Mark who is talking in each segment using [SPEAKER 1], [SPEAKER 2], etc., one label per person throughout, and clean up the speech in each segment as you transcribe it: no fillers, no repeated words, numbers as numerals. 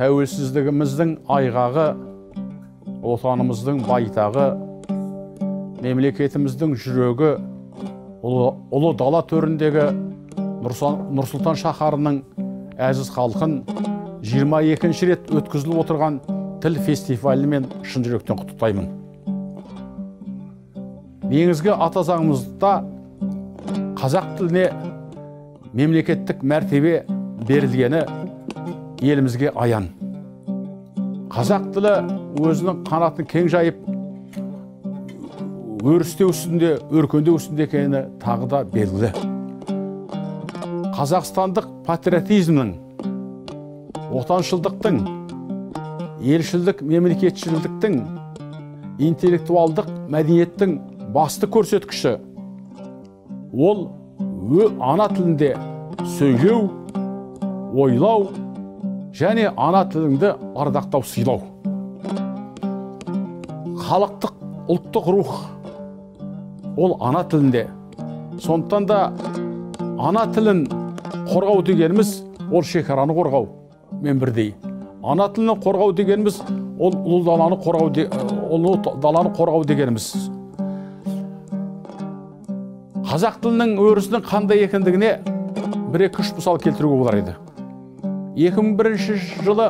[SPEAKER 1] тәуелсіздігіміздің айғағы, отанымыздың байтағы, мемлекетіміздің жүрегі, ұлы дала төріндегі Нұрсұлтан шаһарының әзіз халқын 22-ші рет өткізіліп отырған тіл фестивалімен шын жүректен құттықтаймын. Негізгі ата заңымызда қазақ тіліне мемлекеттік мәртебе берілгені елімізге аян. Қазақ тілі өзінің қанатын кең жайып, өрістеу үстінде, өркендеу үстінде екені тағы да белгілі. Қазақстандық патриотизмнің, отаншылдықтың, елшілдік, мемлекетшілдіктің, интеллектуалдық мәдениеттің басты көрсеткіші ол ана тілінде сөйлеу, ойлау және ана тіліңді ардақтау, сыйлау. Халықтық, ұлттық рух ол ана тілінде. Сондықтан да ана тілін қорғау дегеніміз ол шекараны қорғау мен бірдей. Ана тілін қорғау дегеніміз ол ұлы даланы қорғау дегеніміз. Қазақ тілінің өрісінің қандай екендігіне бір-екі үш мысал келтіруге болар еді. 2001 жылы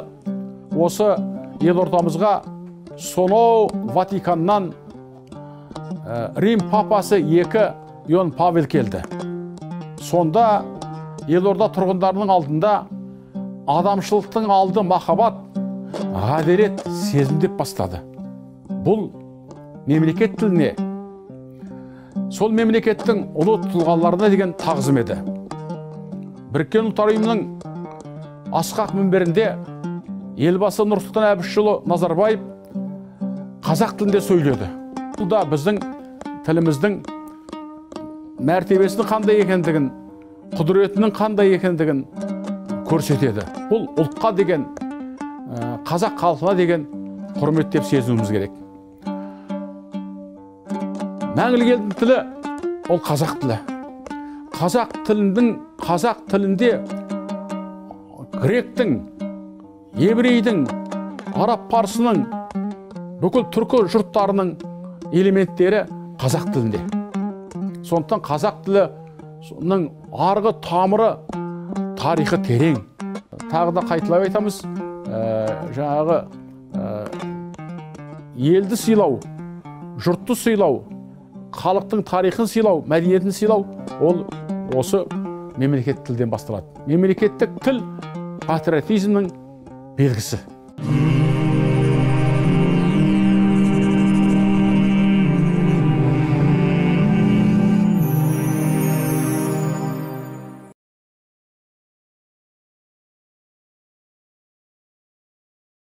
[SPEAKER 1] осы елордамызға сонау Ватиканнан Рим папасы Иоанн Павел келді. Сонда елорда тұрғындарының алдында адамшылықтың алды махаббат, ғадалет сезімдеп бастады. Бұл мемлекет тіліне, сол мемлекеттің ұлы тұлғаларына деген тағзым еді. Біріккен ұлттар ұйымының асқақ мінберінде елбасы Нұрсұлтан Әбішұлы Назарбаев қазақ тілінде сөйледі. Бұл да біздің тіліміздің мәртебесінің қандай екендігін, құдіретінің қандай екендігін көрсетеді. Бұл ұлтқа деген, қазақ халқына деген құрмет деп сезінуіміз керек. Мәңгілік елдің тілі ол қазақ тілі. Қазақ тілінде гректің, еврейдің, араб парсының, бүкіл түркі жұрттарының элементтері қазақ тілінде. Сондықтан қазақ тілінің арғы тамыры, тарихы терең. Тағы да қайталап айтамыз, жаңағы елді сыйлау, жұртты сыйлау, халықтың тарихын сыйлау, мәдениетін сыйлау, ол осы мемлекет тілден басталады. Мемлекеттік тіл патриотизмнің белгісі.